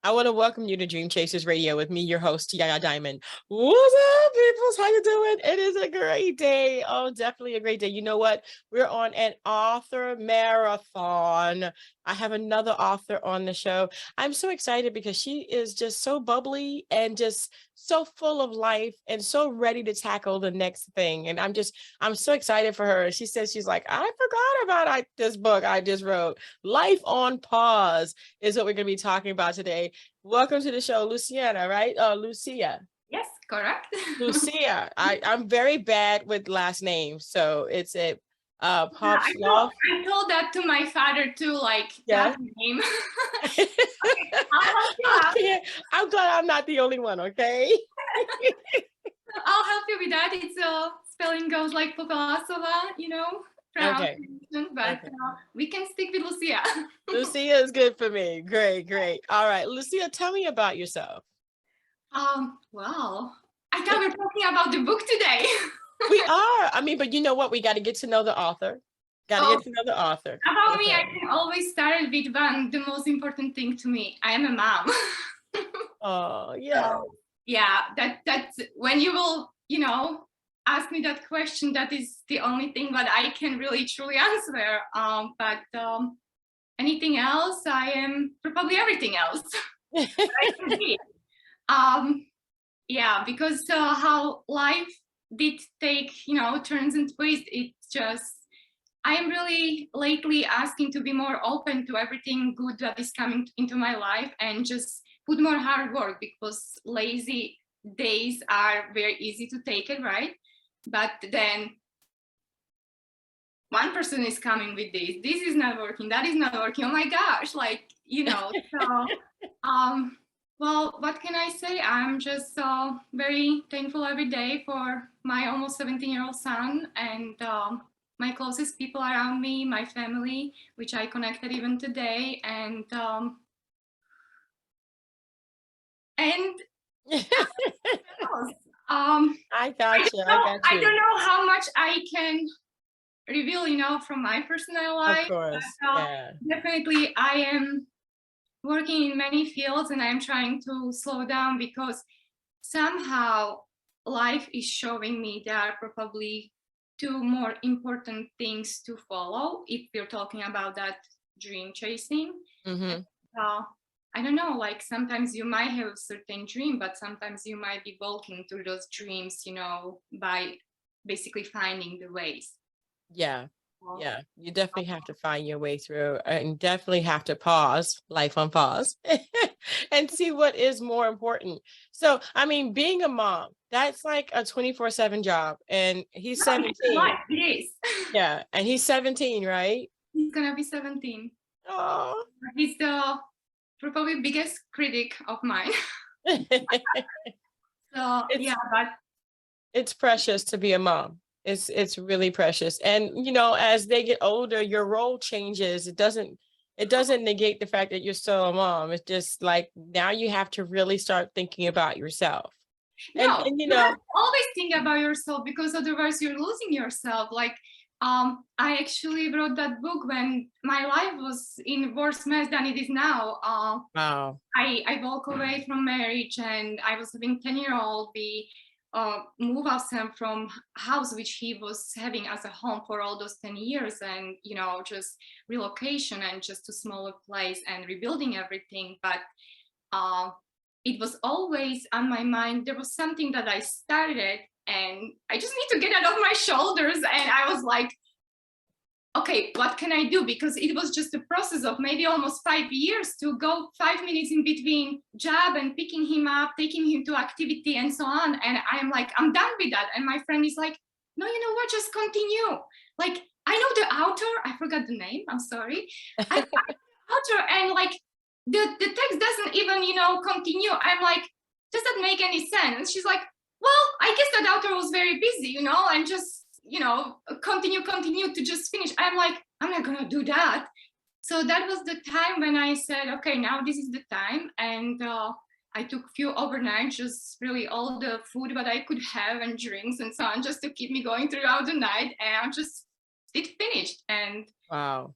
I want to welcome you to Dream Chasers Radio with me, your host, Yaya Diamond. What's up, peoples? How you doing? It is a great day. Oh, definitely a great day. You know what? We're on an author marathon. I have another author on the show. I'm so excited because she is just so bubbly and just so full of life and so ready to tackle the next thing. And I'm so excited for her. She says, she's like, I forgot about this book I just wrote. Life on Pause is what we're going to be talking about today. Welcome to the show, Luciana, right? Lucia. Yes, correct. Lucia. I'm very bad with last names, so it's a I told that to my father too, like that name. Okay, I'm glad I'm not the only one, okay? I'll help you with that. It's spelling goes like Popelasova, Okay. But we can stick with Lucia. Lucia is good for me. Great. All right, Lucia, tell me about yourself. Well, I thought we were talking about the book today. We are. I mean, but you know what? We got to get to know the author. Get to know the author. About me, I can always start with the most important thing to me. I am a mom. Oh, yeah. That's when you will, ask me that question, that is the only thing that I can really truly answer. But anything else, I am probably everything else. Because how life did take, turns and twists. It's just, I am really lately asking to be more open to everything good that is coming into my life and just put more hard work, because lazy days are very easy to take it, right? But then one person is coming with this is not working, that is not working. Oh my gosh, so well, what can I say? I'm just very thankful every day for my almost 17-year-old son and my closest people around me, my family, which I connected even today, and I got you. I don't know how much I can reveal, from my personal life. Of course, definitely I am working in many fields and I'm trying to slow down, because somehow life is showing me there are probably two more important things to follow if we're talking about that dream chasing. Mm-hmm. I don't know, like sometimes you might have a certain dream, but sometimes you might be walking through those dreams, by basically finding the ways. Yeah, you definitely have to find your way through and definitely have to pause, life on pause, and see what is more important. So, I mean, being a mom, that's like a 24/7 job, and he's 17. It is. Yeah, and he's 17, right? He's gonna be 17. Oh, he's the probably biggest critic of mine. But it's precious to be a mom. It's really precious. And as they get older, your role changes. It doesn't negate the fact that you're still a mom. It's just like now you have to really start thinking about yourself. You have to always think about yourself, because otherwise you're losing yourself. Like I actually wrote that book when my life was in worse mess than it is now. Wow. I walk away from marriage, and I was having 10-year-old. We move ourselves from house which he was having as a home for all those 10 years, and just relocation and just a smaller place and rebuilding everything. But it was always on my mind. There was something that I started and I just need to get it off my shoulders. And I was like, okay, what can I do? Because it was just a process of maybe almost 5 years to go 5 minutes in between job and picking him up, taking him to activity and so on. And I'm like, I'm done with that. And my friend is like, no, you know what, just continue. Like, I know the author, I forgot the name, I'm sorry. I know the author, and like the text doesn't even, continue. I'm like, does that make any sense? She's like, well, I guess that author was very busy, and just, continue to just finish. I'm like, I'm not gonna do that. So that was the time when I said, okay, now this is the time. And I took few overnights, just really all the food that I could have and drinks and so on, just to keep me going throughout the night. And I just, it finished. And wow.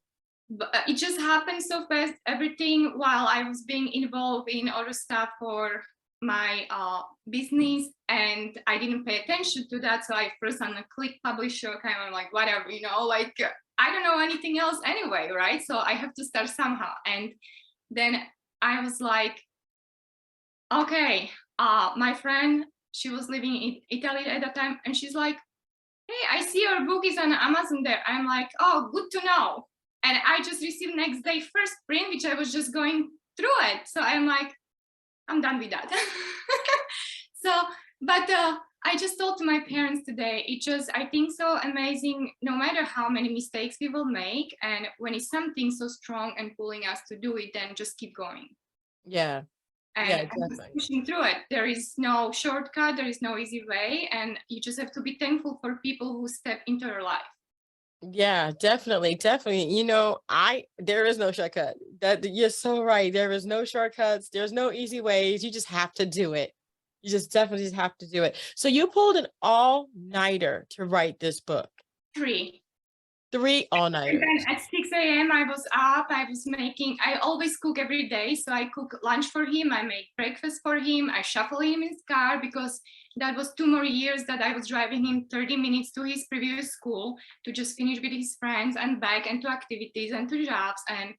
but it just happened so fast, everything, while I was being involved in other stuff for my business, and I didn't pay attention to that. So I first on a click publisher, kind of like whatever, like I don't know anything else anyway, right? So I have to start somehow. And then I was like, okay, my friend, she was living in Italy at that time, and she's like, hey, I see your book is on Amazon there. I'm like, oh, good to know. And I just received next day first print, which I was just going through it. So I'm like, I'm done with that. So, but I just told to my parents today, I think so amazing, no matter how many mistakes we will make. And when it's something so strong and pulling us to do it, then just keep going. Yeah. And just pushing through it. There is no shortcut, there is no easy way. And you just have to be thankful for people who step into your life. Yeah, definitely, definitely. There is no shortcut. That you're so right. There is no shortcuts. There's no easy ways. You just have to do it. You just definitely just have to do it. So you pulled an all-nighter to write this book. 3 all-nighters. And then at 6 a.m. I was up. I always cook every day. So I cook lunch for him. I make breakfast for him. I shuffle him in his car, because that was 2 more years that I was driving him 30 minutes to his previous school to just finish with his friends and back, and to activities and to jobs. And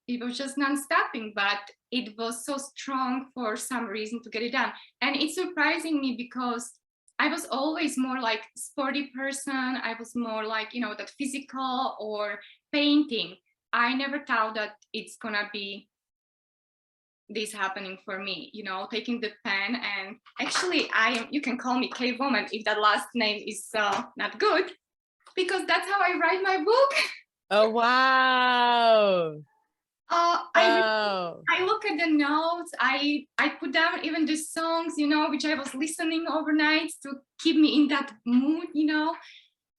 it was just non-stopping, but it was so strong for some reason to get it done. And it's surprising me, because I was always more like sporty person. I was more like, that physical or painting. I never thought that it's gonna be this happening for me, taking the pen. And actually you can call me Cave Woman if that last name is not good, because that's how I write my book. Oh, wow. I look at the notes. I put down even the songs, which I was listening overnight to keep me in that mood,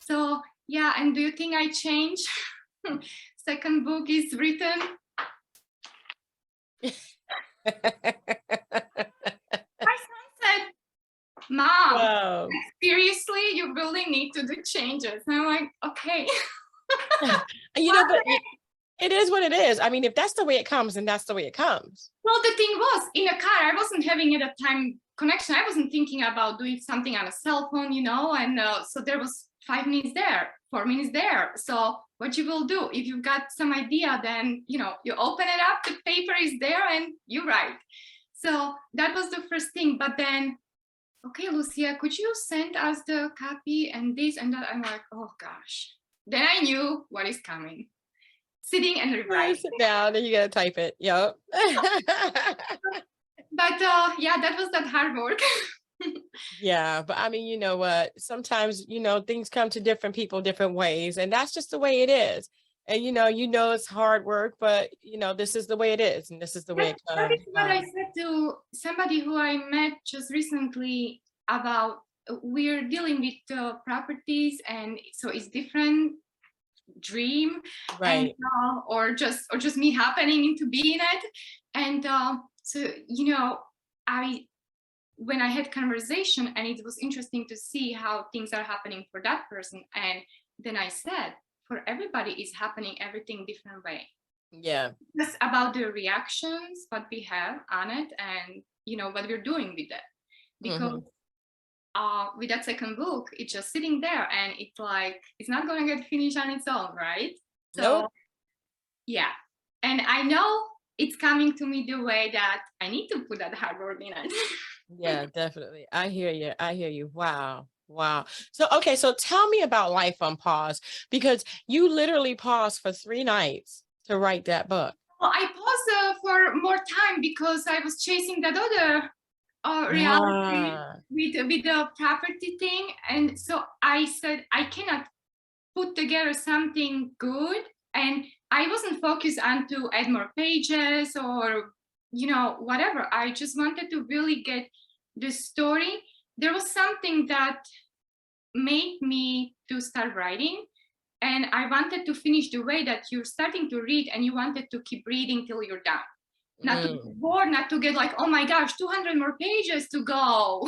So yeah, and do you think I changed? Second book is written. My son said, Mom, Wow. seriously, you really need to do changes. And I'm like, okay. But it is what it is. I mean, if that's the way it comes, then that's the way it comes. Well, the thing was, in a car, I wasn't having at a time connection. I wasn't thinking about doing something on a cell phone, and so there was 5 minutes there, 4 minutes there. So what you will do, if you've got some idea, then, you open it up, the paper is there, and you write. So that was the first thing. But then, okay, Lucia, could you send us the copy and this and that? I'm like, oh gosh. Then I knew what is coming. Sitting and rewriting. Sit down and you gotta type it. Yep. But yeah, that was that hard work. Yeah, but I mean, you know what? Sometimes, things come to different people different ways, and that's just the way it is. And it's hard work, but this is the way it is, and this is the way it comes. That is what I said to somebody who I met just recently about we're dealing with properties, and so it's different dream, right? And or just me happening into being it. And so when I had conversation, and it was interesting to see how things are happening for that person, and then I said, for everybody is happening everything different way. Yeah, just about the reactions what we have on it, and what we're doing with it, because with that second book, it's just sitting there, and it's like it's not going to get finished on its own, right? So yeah, and I know it's coming to me the way that I need to put that hard work in it. Yeah, definitely. I hear you. Wow. So okay, so tell me about Life on Pause, because you literally paused for 3 nights to write that book. Well, I paused for more time because I was chasing that other reality with the property thing, and so I said I cannot put together something good, and I wasn't focused on to add more pages or whatever. I just wanted to really get the story. There was something that made me to start writing, and I wanted to finish the way that you're starting to read and you wanted to keep reading till you're done. Not to be bored, not to get like, oh my gosh, 200 more pages to go.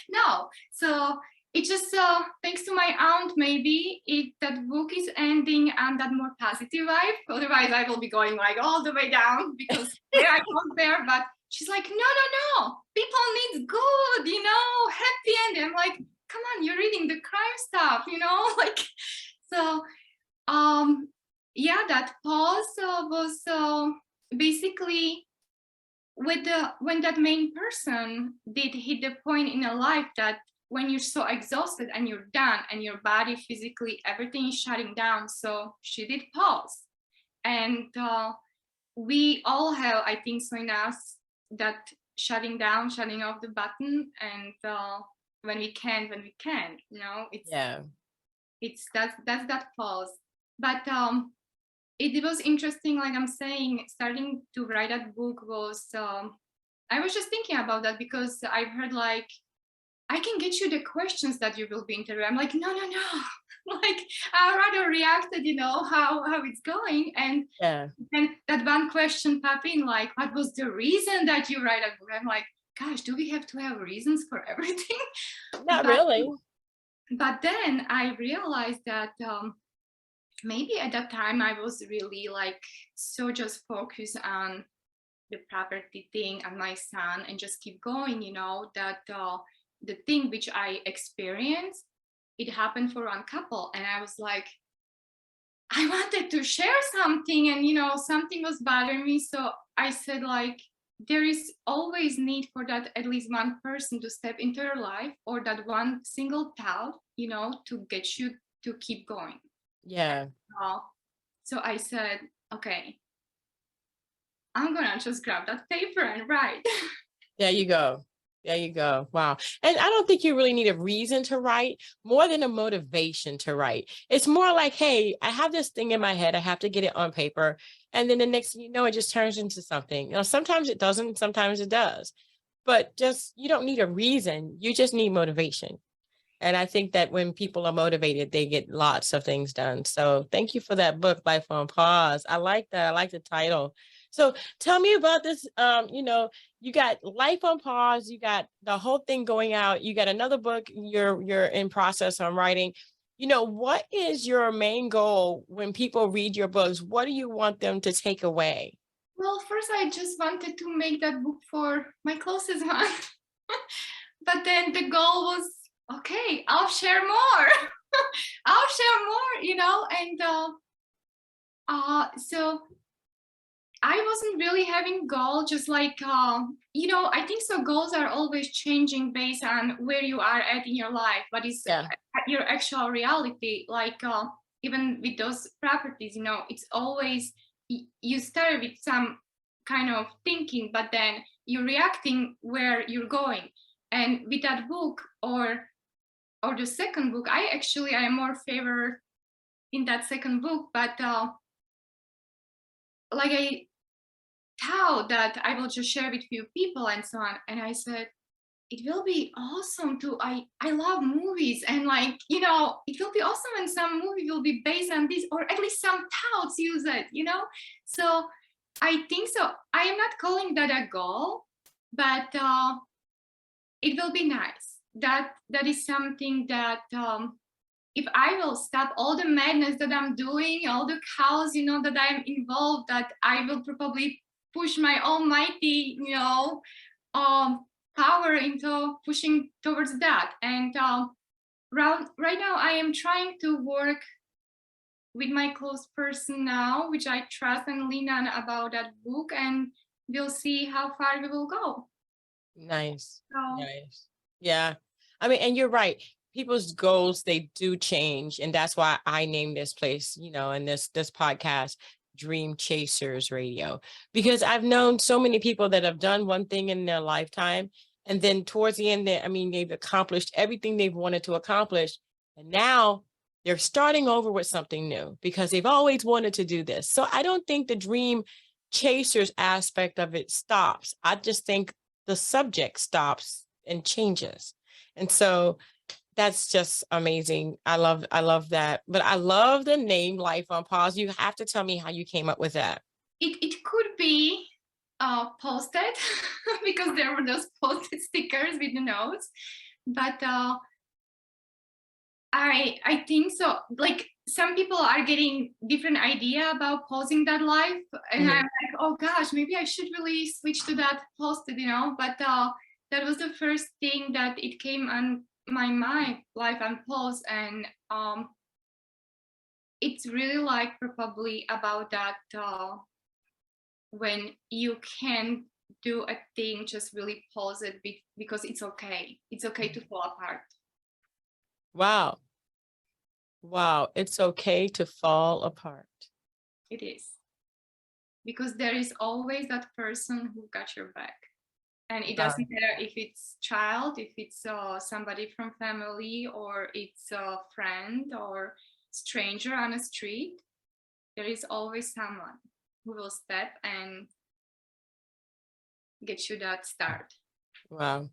No. So it just thanks to my aunt, maybe if that book is ending on that more positive vibe. Otherwise, I will be going like all the way down because there I was there. But she's like, no, no, no. People need good, happy ending. I'm like, come on, you're reading the crime stuff, like so. Yeah, that pause was basically when that main person did hit the point in a life that when you're so exhausted and you're done and your body physically everything is shutting down, so she did pause. And we all have, I think so, in us that shutting off the button. And when we can, it's Yeah. that's that pause. But it was interesting, like I'm saying, starting to write that book was I was just thinking about that because I've heard like, I can get you the questions that you will be interviewed. I'm like, no, no, no. Like I rather reacted, how it's going. And Yeah. then that one question pop in, like, what was the reason that you write a book? I'm like, gosh, do we have to have reasons for everything? Not but really. but then I realized that maybe at that time I was really like so just focused on the property thing and my son and just keep going, that the thing which I experienced, it happened for one couple. And I was like, I wanted to share something and, something was bothering me. So I said like, there is always need for that at least one person to step into your life or that one single thought, to get you to keep going. Yeah. So I said, okay, I'm gonna just grab that paper and write. There you go. There you go. Wow. And I don't think you really need a reason to write more than a motivation to write. It's more like, hey, I have this thing in my head. I have to get it on paper. And then the next thing you know, it just turns into something. Sometimes it doesn't, sometimes it does. But just you don't need a reason. You just need motivation. And I think that when people are motivated, they get lots of things done. So thank you for that book, Life on Pause. I like that. I like the title. So tell me about this. You got Life on Pause, you got the whole thing going out, you got another book you're in process on writing. What is your main goal when people read your books? What do you want them to take away? Well, first I just wanted to make that book for my closest one. But then the goal was, okay, I'll share more. I'll share more, and so I wasn't really having goal, just like, I think so goals are always changing based on where you are at in your life, what is Yeah. your actual reality. Like, even with those properties, it's always, you start with some kind of thinking, but then you're reacting where you're going. And with that book or the second book, I am more favor in that second book, but like I thought that I will just share with few people and so on. And I said, it will be awesome to, I love movies, and like, it will be awesome when some movie will be based on this, or at least some thoughts use it. So I think so. I am not calling that a goal, but it will be nice. That is something that if I will stop all the madness that I'm doing, all the chaos, that I'm involved, that I will probably push my almighty, power into pushing towards that. And right now I am trying to work with my close person now, which I trust and lean on about that book, and we'll see how far we will go. Nice. So, Nice. Yeah. I mean, and you're right. People's goals, they do change. And that's why I named this place, and this podcast, Dream Chasers Radio, because I've known so many people that have done one thing in their lifetime. And then towards the end, they've accomplished everything they've wanted to accomplish. And now they're starting over with something new because they've always wanted to do this. So I don't think the dream chasers aspect of it stops. I just think the subject stops and changes. And so that's just amazing. I love that. But I love the name Life on Pause. You have to tell me how you came up with that. it could be posted because there were those posted stickers with the notes, but I think so. Like some people are getting different idea about posing that life, and I'm like, oh gosh, maybe I should really switch to that posted, But that was the first thing that it came on my mind, life unposed, and it's really like probably about that when you can do a thing, just really pause it because it's okay. It's okay to fall apart. Wow. Wow. It's okay to fall apart. It is. Because there is always that person who got your back. And it doesn't matter if it's child, if it's somebody from family, or it's a friend or stranger on a street. There is always someone who will step and get you that start. Wow.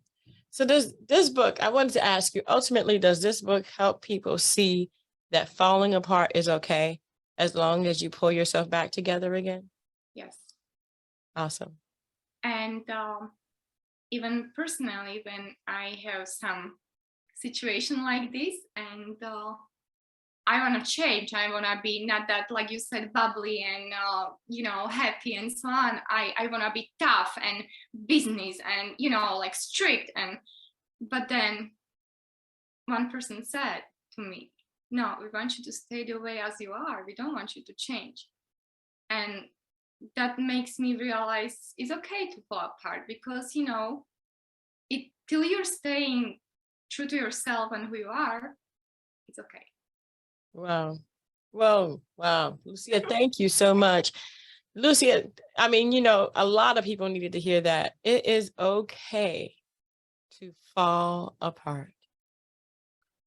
So does this book, I wanted to ask you, ultimately, does this book help people see that falling apart is okay as long as you pull yourself back together again? Yes. Awesome. And even personally, when I have some situation like this and I want to change, I want to be not that, like you said, bubbly and happy and so on. I want to be tough and business and like strict, but then one person said to me, no, we want you to stay the way as you are, we don't want you to change. And that makes me realize it's okay to fall apart, because till you're staying true to yourself and who you are, it's okay. Wow. Whoa. Wow. Lucia, thank you so much. Lucia, I mean, a lot of people needed to hear that. It is okay to fall apart.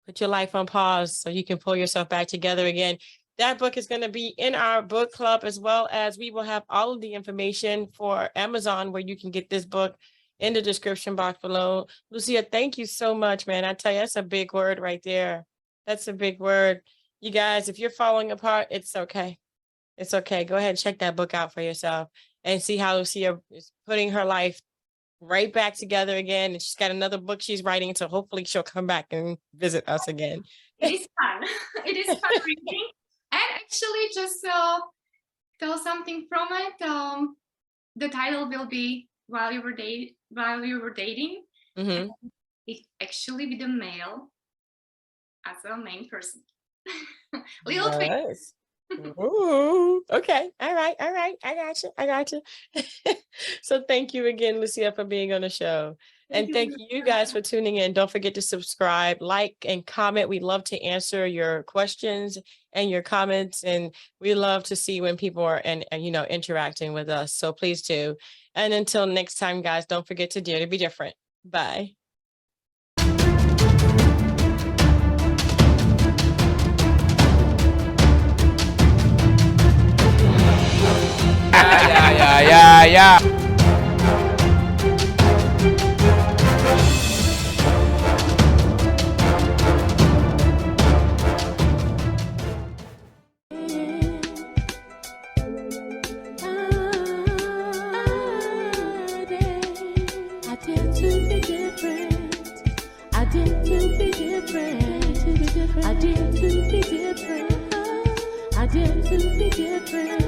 Put your life on pause so you can pull yourself back together again. That book is going to be in our book club, as well as we will have all of the information for Amazon where you can get this book in the description box below. Lucia, thank you so much, man. I tell you, that's a big word right there. That's a big word. You guys, if you're falling apart, it's okay. It's okay. Go ahead and check that book out for yourself and see how Lucia is putting her life right back together again. And she's got another book she's writing, so hopefully she'll come back and visit us again. It is fun. It is fun reading. And actually, just tell something from it. The title will be While You Were Dating. Mm-hmm. It actually with a male as a main person. Little Nice. Ooh, okay. All right. I got you. So thank you again, Lucia, for being on the show. And thank you guys for tuning in. Don't forget to subscribe, like, and comment. We love to answer your questions and your comments. And we love to see when people are interacting with us. So please do. And until next time, guys, don't forget to dare to be different. Bye. Yeah. I dare to be different.